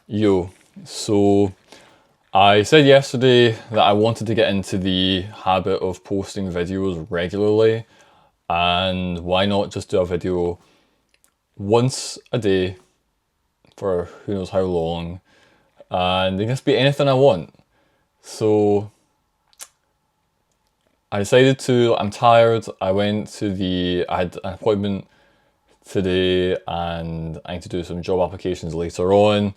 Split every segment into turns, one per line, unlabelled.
Yo, so I said yesterday that I wanted to get into the habit of posting videos regularly, and why not just do a video once a day for who knows how long, and it can just be anything I want. So I decided to, I'm tired, I had an appointment today and I need to do some job applications later on.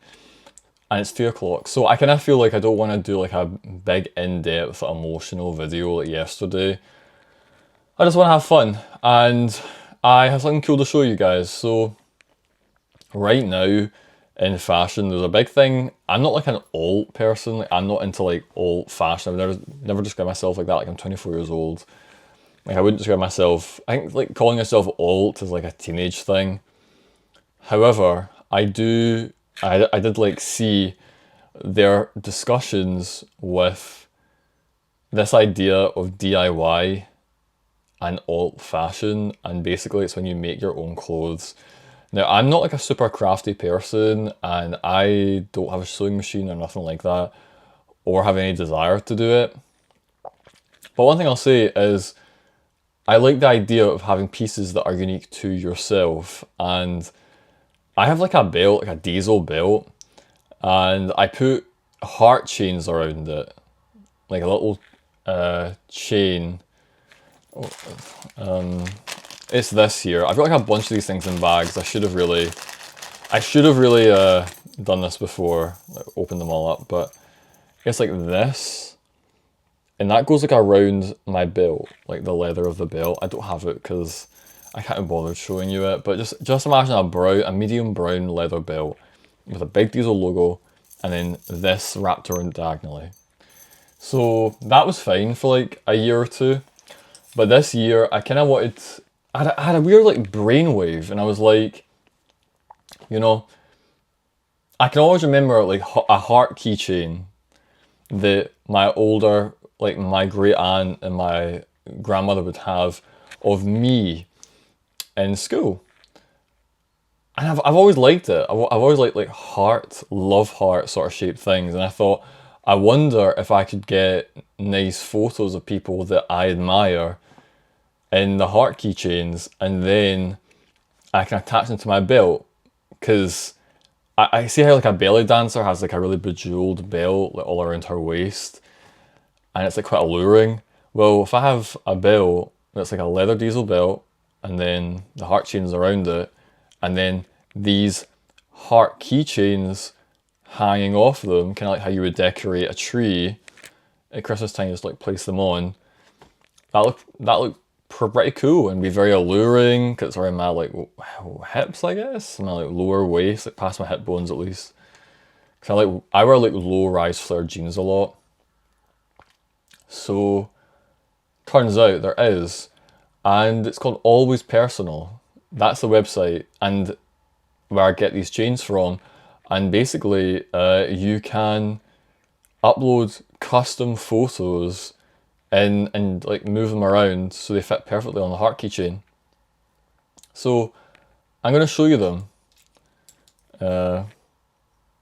And it's 2 o'clock, so I kind of feel like I don't want to do like a big in-depth emotional video like yesterday. I just want to have fun, and I have something cool to show you guys. So right now in fashion, there's a big thing. I'm not like an alt person. Like, I'm not into like alt fashion. I've never described myself like that. Like, I'm 24 years old. Like, I wouldn't describe myself. I think like calling yourself alt is like a teenage thing. However, I did like see their discussions with this idea of DIY and alt fashion, and basically it's when you make your own clothes. Now, I'm not like a super crafty person, and I don't have a sewing machine or nothing like that, or have any desire to do it. But one thing I'll say is I like the idea of having pieces that are unique to yourself, and I have like a belt, like a diesel belt, and I put heart chains around it, like a little chain. It's this here. I've got like a bunch of these things in bags. I should have really done this before, like opened them all up, but it's like this, and that goes like around my belt, like the leather of the belt. I don't have it because I can't be bothered showing you it, but just imagine a medium brown leather belt with a big diesel logo, and then this wrapped around diagonally. So that was fine for like a year or two, but this year I kind of wanted. I had a weird like brainwave, and I was like, you know, I can always remember like a heart keychain that my great aunt and my grandmother would have of me in school. And I've always liked it. I've always liked like love heart sort of shaped things. And I thought, I wonder if I could get nice photos of people that I admire in the heart keychains, and then I can attach them to my belt. Because I see how like a belly dancer has like a really bejeweled belt like all around her waist, and it's like quite alluring. Well, if I have a belt that's like a leather diesel belt, and then the heart chains around it, and then these heart keychains hanging off them, kind of like how you would decorate a tree at Christmas time, just like place them on. That look pretty cool and be very alluring because it's around my like hips, I guess, my like lower waist, like past my hip bones at least. Because I wear like low rise flare jeans a lot. So turns out there is, and it's called Always Personal. That's the website and where I get these chains from. And basically, you can upload custom photos and like move them around so they fit perfectly on the heart keychain. So I'm going to show you them,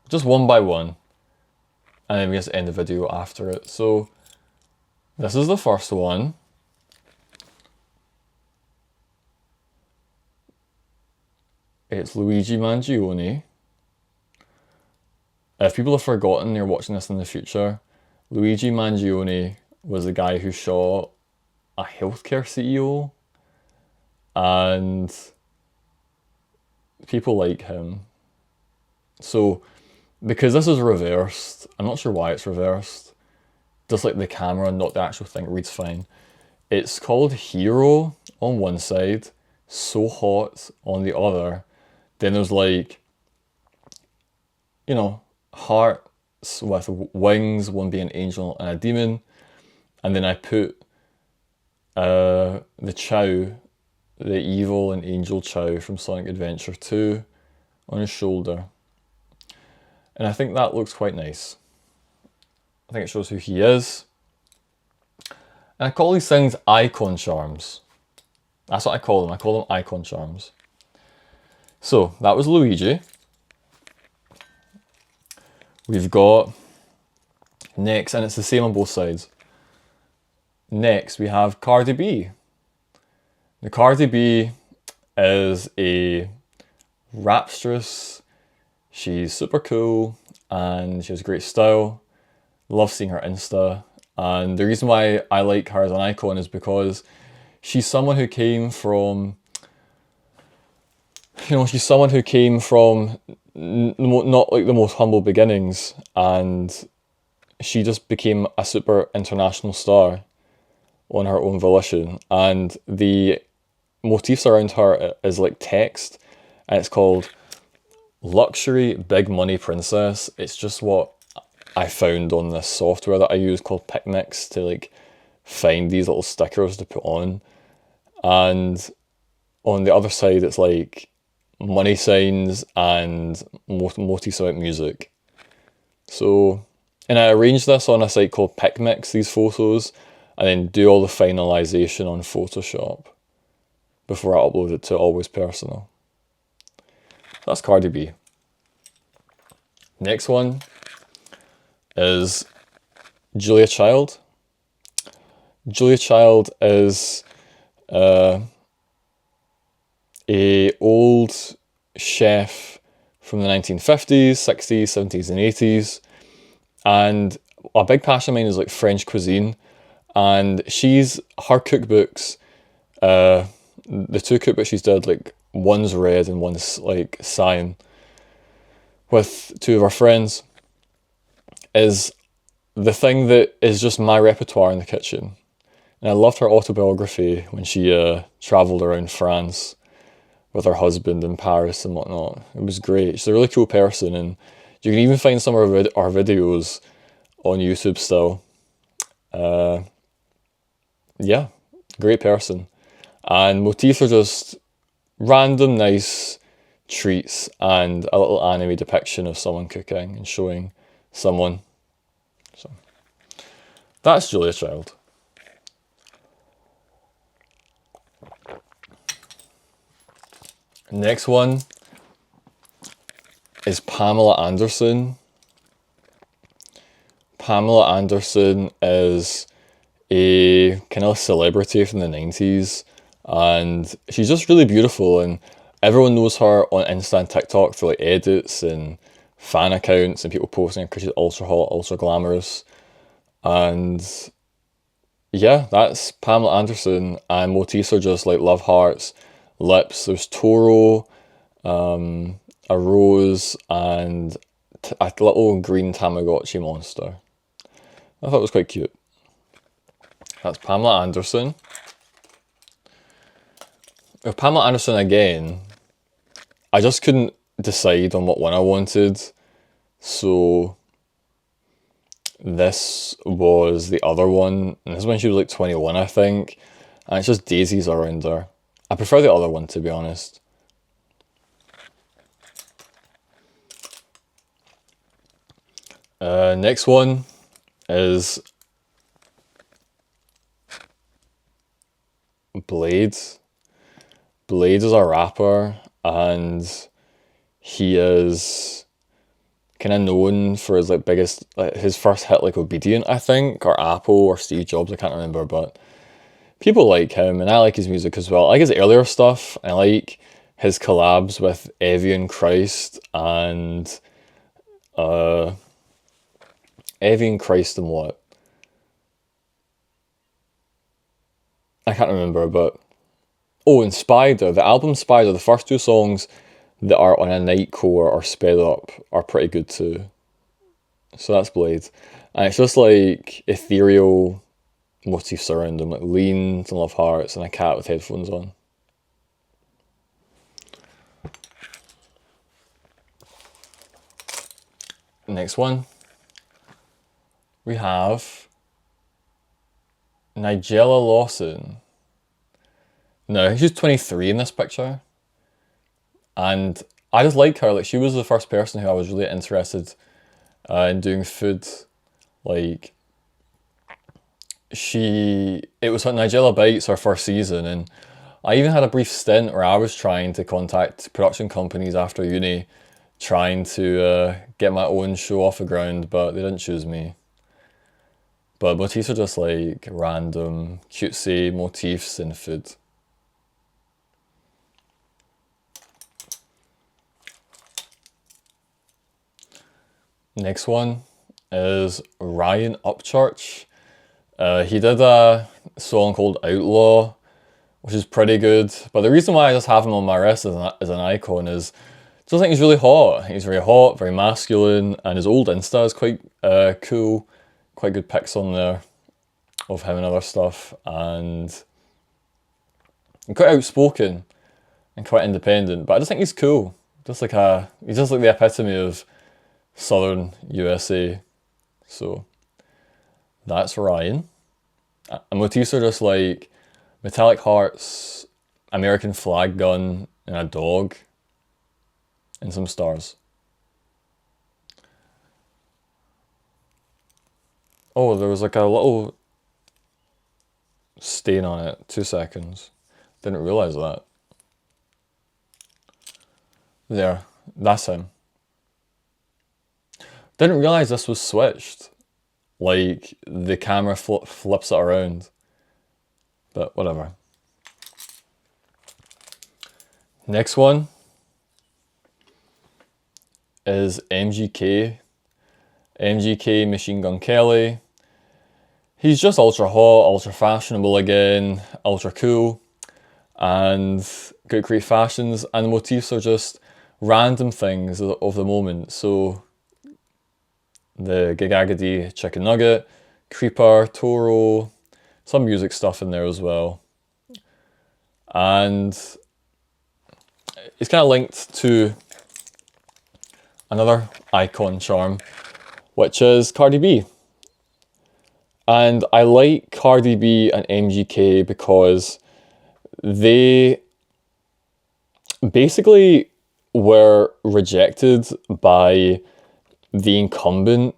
just one by one, and then we just end the video after it. So this is the first one. It's Luigi Mangione. If people have forgotten, they're watching this in the future, Luigi Mangione was the guy who shot a healthcare CEO, and people like him. So because this is reversed, I'm not sure why it's reversed, just like the camera, not the actual thing, it reads fine. It's called Hero on one side, So Hot on the other. Then there's like, you know, hearts with wings, one being an angel and a demon. And then I put the Chow, the evil and angel Chow from Sonic Adventure 2 on his shoulder. And I think that looks quite nice. I think it shows who he is. And I call these things icon charms. That's what I call them. I call them icon charms. So that was Luigi. We've got next, and it's the same on both sides. Next, we have Cardi B. The Cardi B is a rapstress. She's super cool and she has great style. Love seeing her Insta. And the reason why I like her as an icon is because she's someone who came from, she's someone who came from not like the most humble beginnings, and she just became a super international star on her own volition. And the motifs around her is like text, and it's called Luxury Big Money Princess. It's just what I found on this software that I use called Picmix to like find these little stickers to put on. And on the other side, it's like money signs and motifs about music. So, and I arranged this on a site called Picmix, these photos, and then do all the finalization on Photoshop before I upload it to Always Personal. That's Cardi B. Next one is Julia Child. Julia Child is a old chef from the 1950s, 60s, 70s and 80s. And a big passion of mine is like French cuisine. And her cookbooks, the two cookbooks she's did, like one's red and one's like cyan, with two of her friends, is the thing that is just my repertoire in the kitchen. And I loved her autobiography when she travelled around France with her husband in Paris and whatnot. It was great. She's a really cool person, and you can even find some of our videos on YouTube still. Yeah, great person. And motifs are just random nice treats and a little anime depiction of someone cooking and showing someone. So that's Julia Child. Next one is Pamela Anderson. Pamela Anderson is a kind of celebrity from the 90s, and she's just really beautiful, and everyone knows her on Insta and TikTok for like edits and fan accounts and people posting her because she's ultra hot, ultra glamorous. And yeah, that's Pamela Anderson, and motifs are just like love hearts, lips. There's Toro, a rose, and a little green Tamagotchi monster. I thought it was quite cute. That's Pamela Anderson. With Pamela Anderson again, I just couldn't decide on what one I wanted. So this was the other one. And this is when she was like 21, I think. And it's just daisies around her. I prefer the other one, to be honest. Next one is bladee. Bladee is a rapper, and he is kind of known for his like biggest, like, his first hit like Obedient, I think, or Apple or Steve Jobs, I can't remember, but people like him, and I like his music as well. I like his earlier stuff. I like his collabs with Evian Christ and Evian Christ and what? I can't remember, but oh, and Spider, the album Spider, the first two songs that are on a nightcore or sped up are pretty good too. So that's bladee. And it's just like ethereal motifs around them, like leans and love hearts and a cat with headphones on. Next one, we have Nigella Lawson. No, she's 23 in this picture. And I just like her. Like, she was the first person who I was really interested in doing food. Like, it was Nigella Bites, her first season, and I even had a brief stint where I was trying to contact production companies after uni trying to get my own show off the ground, but they didn't choose me. But motifs are just like random, cutesy motifs in food. Next one is Ryan Upchurch. He did a song called Outlaw, which is pretty good. But the reason why I just have him on my wrist as an icon is I just think he's really hot. He's very hot, very masculine, and his old Insta is quite cool. Quite good pics on there of him and other stuff, and quite outspoken and quite independent. But I just think he's cool. He's just like the epitome of Southern USA. So that's Ryan. And motifs are just like metallic hearts, American flag gun, and a dog, and some stars. Oh, there was like a little stain on it. 2 seconds. Didn't realise that. There, that's him. Didn't realise this was switched. Like, the camera flips it around. But whatever. Next one is MGK. MGK Machine Gun Kelly. He's just ultra hot, ultra fashionable again, ultra cool, and got great fashions, and the motifs are just random things of the moment. So the Gigagadi chicken nugget, creeper, Toro, some music stuff in there as well. And it's kind of linked to another icon charm, which is Cardi B. And I like Cardi B and MGK because they basically were rejected by the incumbent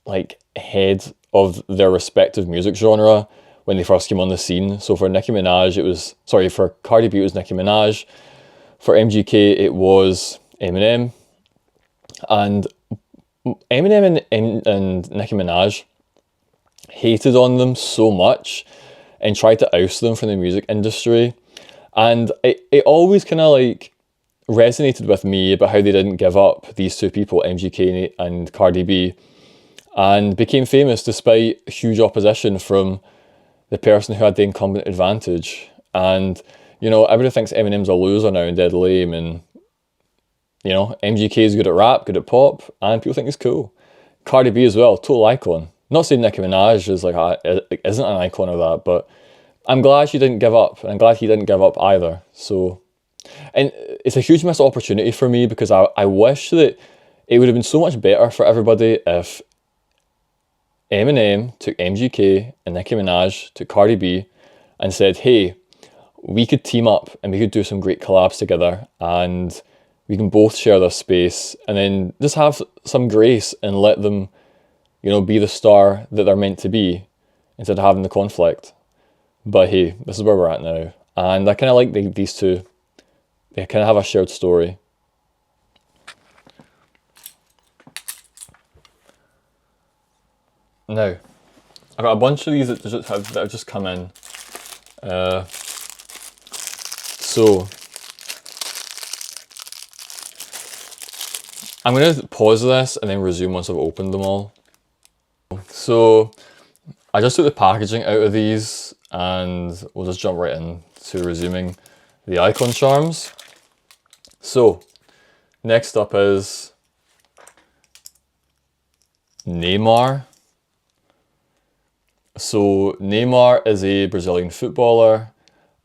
like head of their respective music genre when they first came on the scene. So for for Cardi B it was Nicki Minaj, for MGK it was Eminem, and Eminem and Nicki Minaj hated on them so much and tried to oust them from the music industry. And it always kind of like resonated with me about how they didn't give up, these two people, MGK and Cardi B, and became famous despite huge opposition from the person who had the incumbent advantage. And, you know, everybody thinks Eminem's a loser now and dead lame, and, you know, MGK is good at rap, good at pop, and people think he's cool. Cardi B as well, total icon. Not saying Nicki Minaj isn't an icon of that, but I'm glad she didn't give up, and I'm glad he didn't give up either. So, and it's a huge missed opportunity for me, because I wish that it would have been so much better for everybody if Eminem took MGK and Nicki Minaj took Cardi B and said, hey, we could team up and we could do some great collabs together, and we can both share this space, and then just have some grace and let them, you know, be the star that they're meant to be instead of having the conflict. But hey, this is where we're at now. And I kind of like these two. They kind of have a shared story. Now, I've got a bunch of these that have just come in. So, I'm going to pause this and then resume once I've opened them all. So, I just took the packaging out of these, and we'll just jump right in to resuming the icon charms. So, next up is Neymar. So, Neymar is a Brazilian footballer,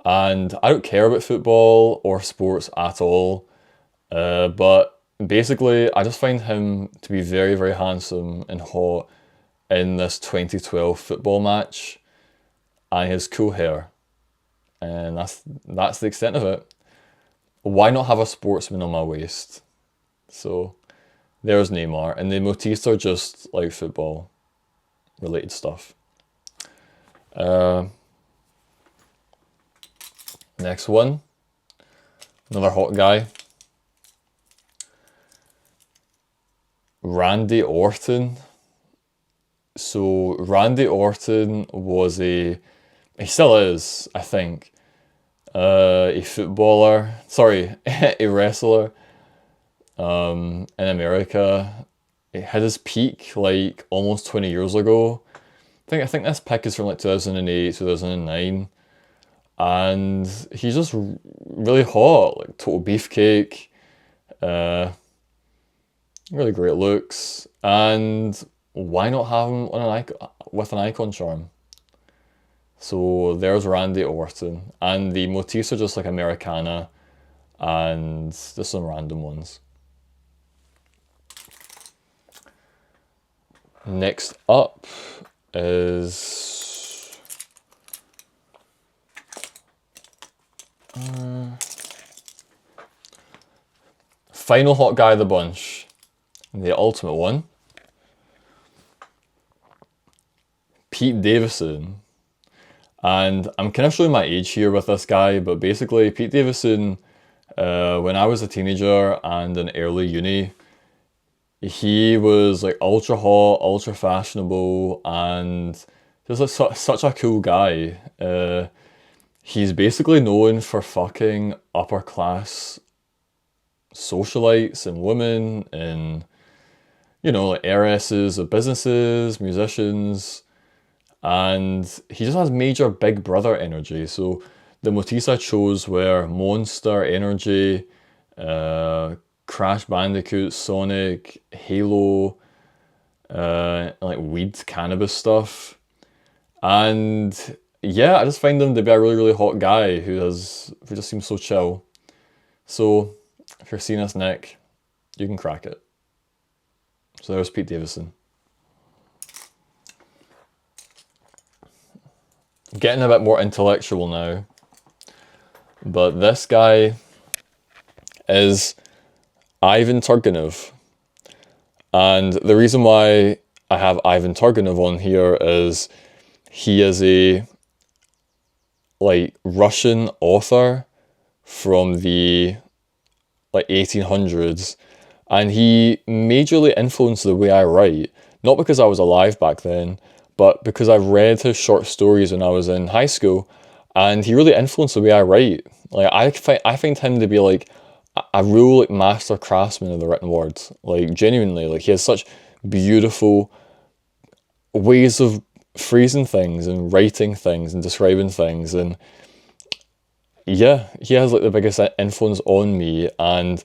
and I don't care about football or sports at all, but basically I just find him to be very, very handsome and hot in this 2012 football match, and he has cool hair, and that's the extent of it. Why not have a sportsman on my waist? So there's Neymar, and the motifs are just like football related stuff. Next one, another hot guy. Randy Orton. So Randy Orton was he still is, I think, a footballer, sorry, a wrestler in America. It had his peak like almost 20 years ago. I think this pic is from like 2008, 2009. And he's just really hot, like total beefcake, really great looks. And why not have him on with an icon charm? So there's Randy Orton, and the motifs are just like Americana, and just some random ones. Next up is final hot guy of the bunch, the ultimate one, Pete Davidson. And I'm kind of showing my age here with this guy, but basically Pete Davidson, when I was a teenager and in early uni, he was like ultra hot, ultra fashionable, and just like such a cool guy. He's basically known for fucking upper class socialites and women and, you know, like heiresses of businesses, musicians, and he just has major Big Brother energy. So the motifs I chose were Monster Energy, Crash Bandicoot, Sonic, Halo, like weed, cannabis stuff. And yeah, I just find him to be a really, really hot guy who just seems so chill. So if you're seeing this, Nick, you can crack it. So there's Pete Davidson. Getting a bit more intellectual now, but this guy is Ivan Turgenev. And the reason why I have Ivan Turgenev on here is he is a like Russian author from the like 1800s, and he majorly influenced the way I write, not because I was alive back then, but because I've read his short stories when I was in high school, and he really influenced the way I write. Like I find him to be like a real like master craftsman of the written word. Like genuinely, like he has such beautiful ways of phrasing things and writing things and describing things, and yeah, he has like the biggest influence on me. And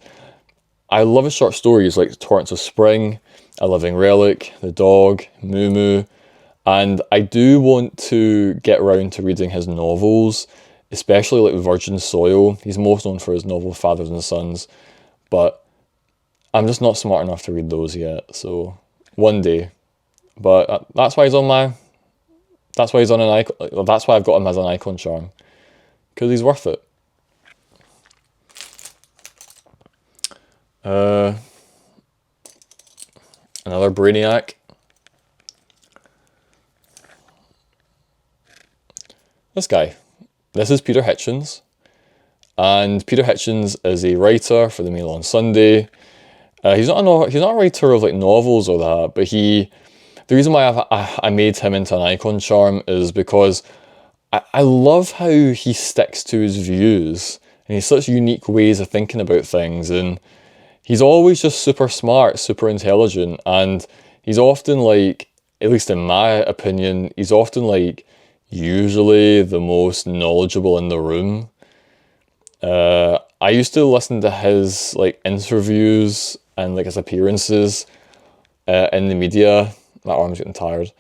I love his short stories like Torrents of Spring, A Living Relic, The Dog, Moo Moo. And I do want to get around to reading his novels, especially like Virgin Soil. He's most known for his novel Fathers and Sons, but I'm just not smart enough to read those yet. So one day, but that's why he's on an icon. That's why I've got him as an icon charm, because he's worth it. Another brainiac. This guy. This is Peter Hitchens. And Peter Hitchens is a writer for the Mail on Sunday. He's not a writer of like novels or that, but the reason why I made him into an icon charm is because I love how he sticks to his views, and he's such unique ways of thinking about things, and he's always just super smart, super intelligent, and he's often like, at least in my opinion, he's often like usually the most knowledgeable in the room. I used to listen to his like interviews and like his appearances in the media. My arm's getting tired.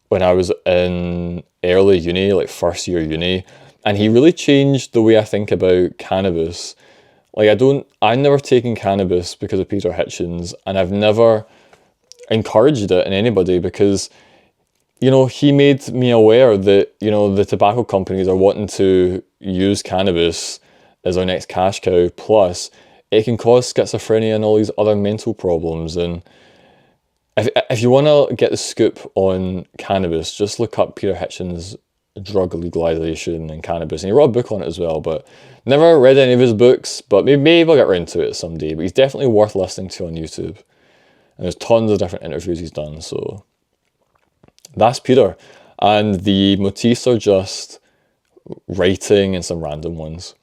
When I was in early uni, like first year uni, and he really changed the way I think about cannabis. Like I've never taken cannabis because of Peter Hitchens, and I've never encouraged it in anybody because, you know, he made me aware that, you know, the tobacco companies are wanting to use cannabis as our next cash cow, plus it can cause schizophrenia and all these other mental problems. And if you want to get the scoop on cannabis, just look up Peter Hitchens' drug legalization and cannabis, and he wrote a book on it as well, but never read any of his books, but maybe I'll get around to it someday. But he's definitely worth listening to on YouTube, and there's tons of different interviews he's done, so that's Peter. And the motifs are just writing and some random ones.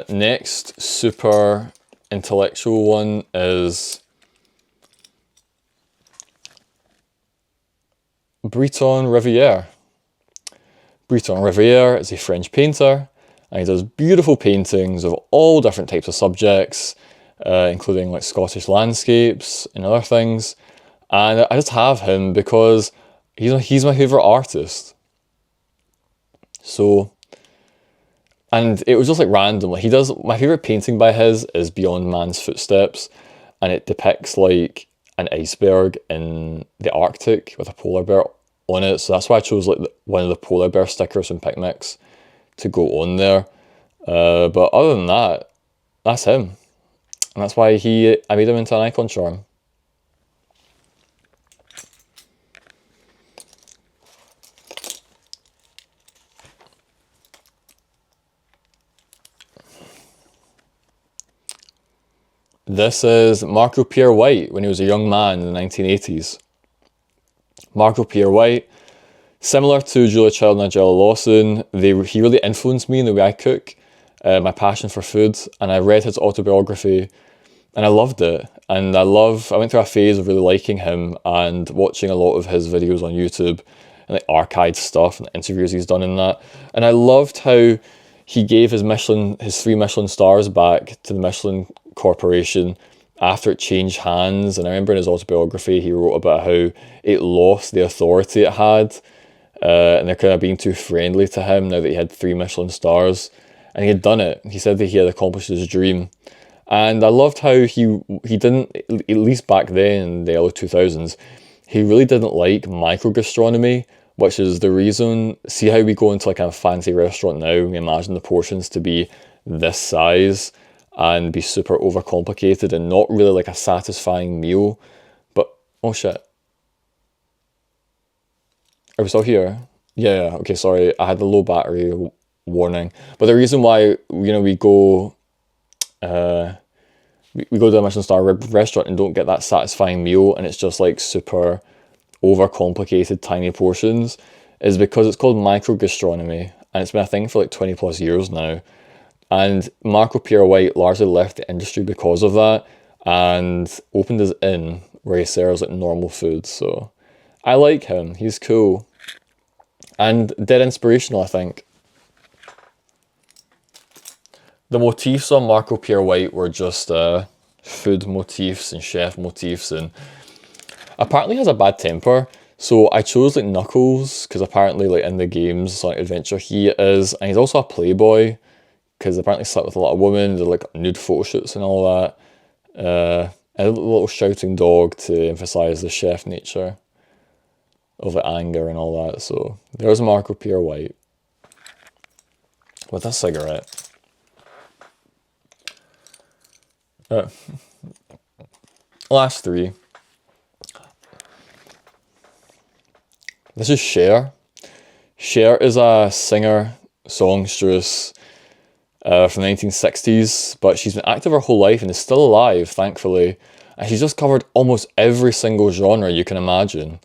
Next super intellectual one is Briton Riviere. Briton Riviere is a French painter, and he does beautiful paintings of all different types of subjects, including like Scottish landscapes and other things. And I just have him because he's my favourite artist. So, and it was just like random. Like my favourite painting by his is Beyond Man's Footsteps, and it depicts like an iceberg in the Arctic with a polar bear on it. So that's why I chose like one of the polar bear stickers from Picmix to go on there. But other than that, that's him. And that's why I made him into an icon charm. This is Marco Pierre White when he was a young man in the 1980s. Marco Pierre White, similar to Julia Child and Nigella Lawson, he really influenced me in the way I cook, my passion for food, and I read his autobiography and I loved it. And I went through a phase of really liking him and watching a lot of his videos on YouTube and like archived stuff and interviews he's done in that. And I loved how he gave his 3 Michelin stars back to the Michelin Corporation after it changed hands. And I remember in his autobiography he wrote about how it lost the authority it had, and they're kind of being too friendly to him now that he had 3 Michelin stars, and he had done it. He said that he had accomplished his dream. And I loved how he didn't, at least back then in the early 2000s, he really didn't like micro-gastronomy, which is the reason, see how we go into like a fancy restaurant now, we imagine the portions to be this size and be super overcomplicated and not really like a satisfying meal. But, oh shit. Are we still here? Yeah, okay, sorry, I had the low battery warning. But the reason why, we go we go to a Michelin star restaurant and don't get that satisfying meal, and it's just like super overcomplicated tiny portions, is because it's called micro-gastronomy, and it's been a thing for like 20 plus years now. And Marco Pierre White largely left the industry because of that and opened his inn where he serves like normal food. So I like him, he's cool and dead inspirational, I think. The motifs on Marco Pierre White were just food motifs and chef motifs, and apparently he has a bad temper. So I chose like Knuckles because apparently like in the games Sonic Adventure he is, and he's also a playboy because apparently slept with a lot of women, did like nude photo shoots and all that. And a little shouting dog to emphasize the chef nature of the anger and all that. So there's Marco Pierre White with a cigarette. Last 3. This is Cher. Cher is a singer, songstress from the 1960s, but she's been active her whole life and is still alive, thankfully. And she's just covered almost every single genre you can imagine.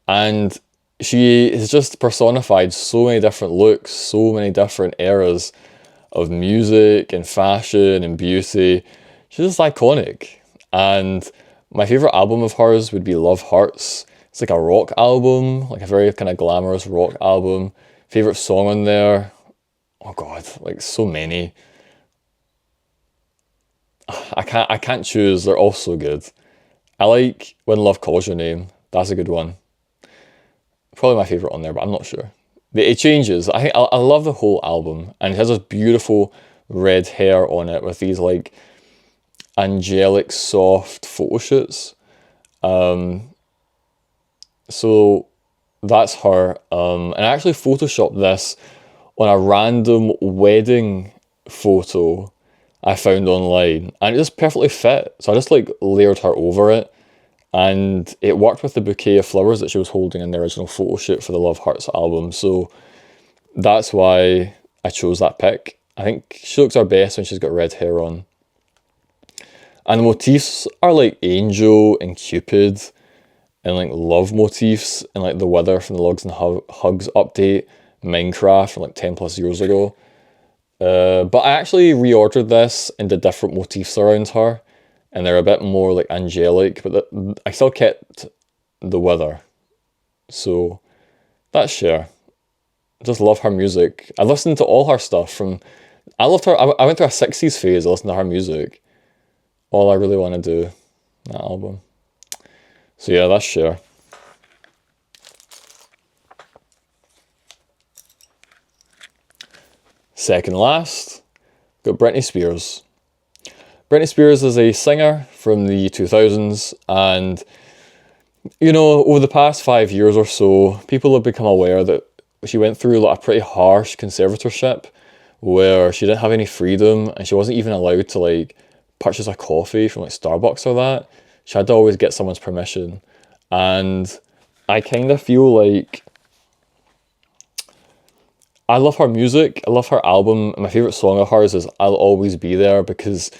And she has just personified so many different looks, so many different eras of music and fashion and beauty. She's just iconic. And my favourite album of hers would be Love Hurts. It's like a rock album, like a very kind of glamorous rock album. Favourite song on there? Oh god, like so many. I can't choose, they're all so good. I like When Love Calls Your Name, that's a good one. Probably my favourite on there, but I'm not sure. It changes. I love the whole album, and it has this beautiful red hair on it with these like angelic soft photo shoots. So that's her. And I actually photoshopped this on a random wedding photo I found online, and it just perfectly fit. So I just like layered her over it, and it worked with the bouquet of flowers that she was holding in the original photo shoot for the Love Hearts album. So that's why I chose that pic. I think she looks her best when she's got red hair on. And the motifs are like angel and cupid and like love motifs and like the weather from the Logs and Hugs update, Minecraft from like 10 plus years ago. But I actually reordered this and did different motifs around her, and they're a bit more like angelic, but I still kept the weather. So that's Cher. Just love her music. I listened to all her stuff I loved her. I went through a 60s phase. I listened to her music. All I really want to do, that album. So yeah, that's Cher. Second last, got Britney Spears. Britney Spears is a singer from the 2000s, and you know, over the past 5 years or so, people have become aware that she went through like a pretty harsh conservatorship where she didn't have any freedom and she wasn't even allowed to like purchase a coffee from like Starbucks or that. She had to always get someone's permission. And I kind of feel like I love her music. I love her album. My favorite song of hers is I'll Always Be There, because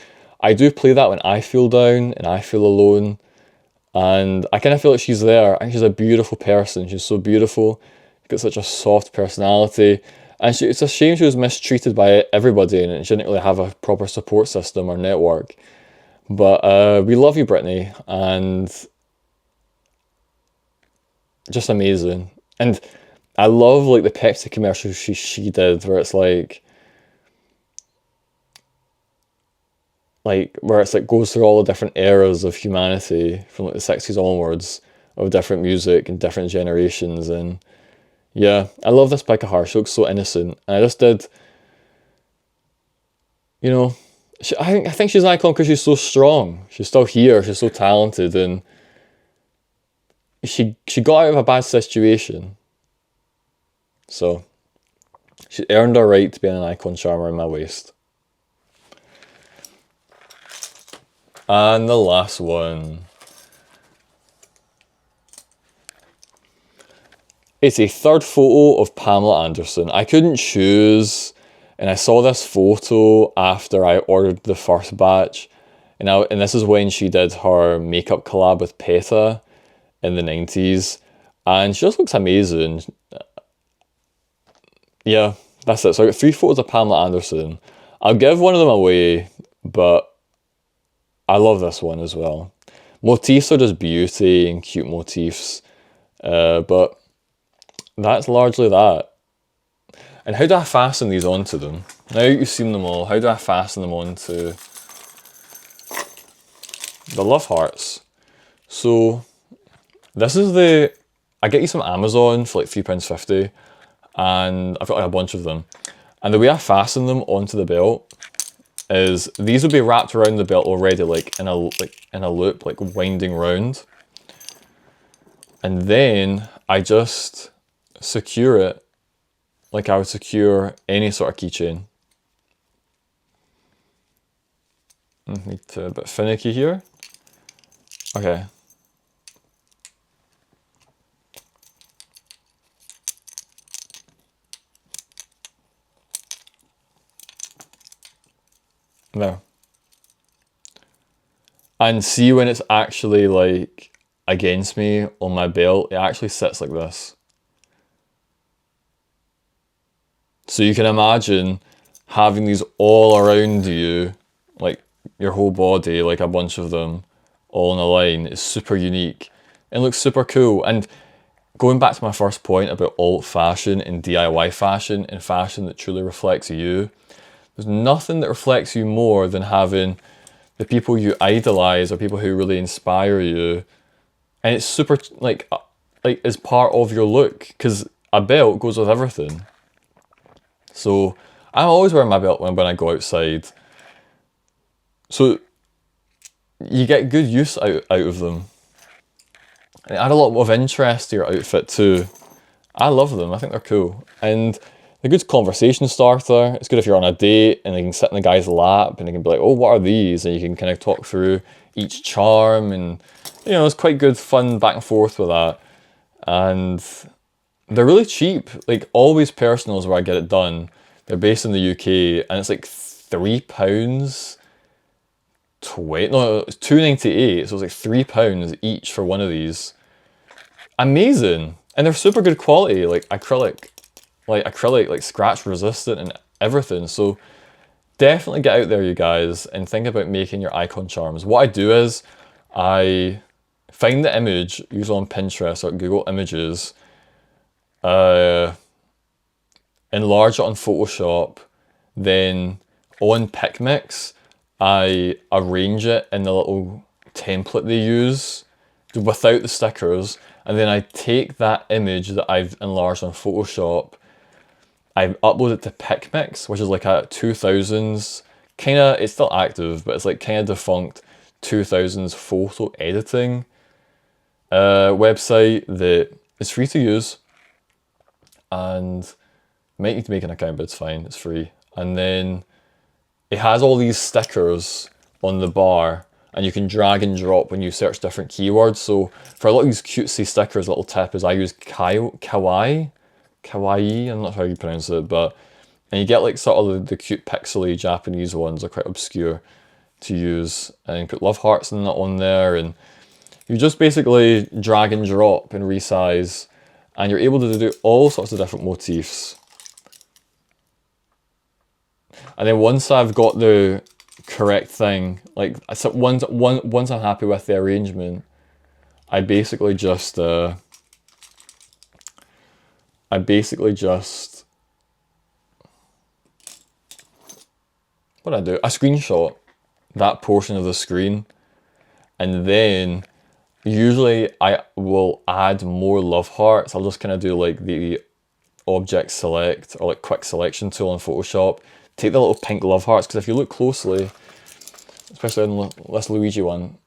I do play that when I feel down and I feel alone. And I kind of feel like she's there. I think she's a beautiful person. She's so beautiful. She's got such a soft personality. And it's a shame she was mistreated by everybody and she didn't really have a proper support system or network. But we love you, Britney. And just amazing. And I love like the Pepsi commercial she did where it's like where it's like goes through all the different eras of humanity from like the 60s onwards of different music and different generations. And yeah, I love this pic of her. She looks so innocent. And I just did, you know, I think she's an icon because she's so strong. She's still here. She's so talented, and she got out of a bad situation. So she earned her right to be an icon charmer in my waist. And the last one. It's a third photo of Pamela Anderson. I couldn't choose, and I saw this photo after I ordered the first batch, and this is when she did her makeup collab with PETA in the 90s, and she just looks amazing. Yeah, that's it. So I got 3 photos of Pamela Anderson. I'll give one of them away, but I love this one as well. Motifs are just beauty and cute motifs, but that's largely that. And how do I fasten these onto them? Now you've seen them all, how do I fasten them onto the love hearts? So this is I get these from Amazon for like £3.50, and I've got like a bunch of them. And the way I fasten them onto the belt is these would be wrapped around the belt already, like in a loop, like winding round. And then I just secure it like I would secure any sort of keychain. Need to a bit finicky here. Okay. There. And see when it's actually like against me on my belt, it actually sits like this. So you can imagine having these all around you, like your whole body, like a bunch of them all in a line. Is super unique and looks super cool. And going back to my first point about alt fashion and DIY fashion and fashion that truly reflects you, there's nothing that reflects you more than having the people you idolize or people who really inspire you. And it's super like as part of your look, because a belt goes with everything. So I'm always wearing my belt when I go outside. So you get good use out of them. And add a lot of interest to your outfit too. I love them. I think they're cool. And a good conversation starter. It's good if you're on a date and you can sit in the guy's lap and you can be like, oh, what are these? And you can kind of talk through each charm, and you know, it's quite good fun back and forth with that. And they're really cheap. Like Always Personal is where I get it done. They're based in the UK, and it's like £3.20. No, it's £2.98. So it's like £3 each for one of these. Amazing, and they're super good quality, like acrylic, like scratch resistant and everything. So definitely get out there, you guys, and think about making your icon charms. What I do is I find the image, usually on Pinterest or Google Images, enlarge it on Photoshop, then on Picmix, I arrange it in the little template they use without the stickers, and then I take that image that I've enlarged on Photoshop, I upload it to Picmix, which is like a 2000s, it's still active, but it's like kind of defunct 2000s photo editing website that is free to use, and might need to make an account, but it's fine, it's free. And then it has all these stickers on the bar, and you can drag and drop when you search different keywords. So for a lot of these cutesy stickers, little tip is I use kawaii, I'm not sure how you pronounce it, but, and you get like sort of the cute pixely Japanese ones, are quite obscure to use, and you put love hearts and that on there, and you just basically drag and drop and resize, and you're able to do all sorts of different motifs. And then once I've got the correct thing, like once I'm happy with the arrangement, I basically just what I do, I screenshot that portion of the screen, and then usually I will add more love hearts. I'll just kind of do like the object select or like quick selection tool on Photoshop, take the little pink love hearts, because if you look closely, especially on this Luigi one,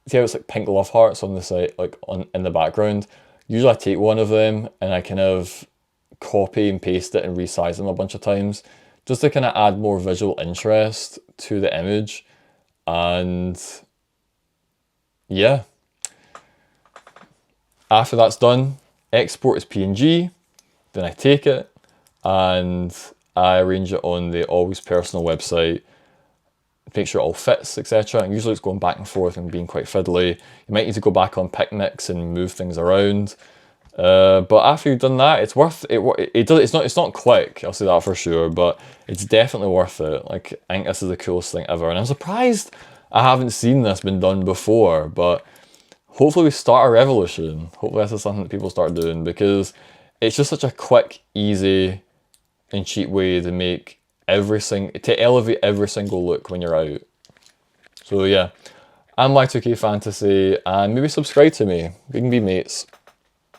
see how it's like pink love hearts on the side, like in the background. Usually I take one of them and I kind of copy and paste it and resize them a bunch of times, just to kind of add more visual interest to the image. And yeah, after that's done, export as PNG, then I take it and I arrange it on the Always Personal website, make sure it all fits, etc. And usually it's going back and forth and being quite fiddly. You might need to go back on Picmix and move things around. But after you've done that, it's worth it. It's not quick, I'll say that for sure, but it's definitely worth it. Like, I think this is the coolest thing ever, and I'm surprised I haven't seen this been done before. But hopefully we start a revolution. Hopefully this is something that people start doing, because it's just such a quick, easy, and cheap way to make to elevate every single look when you're out. So yeah, I'm Y2K Fantasy, and maybe subscribe to me. We can be mates.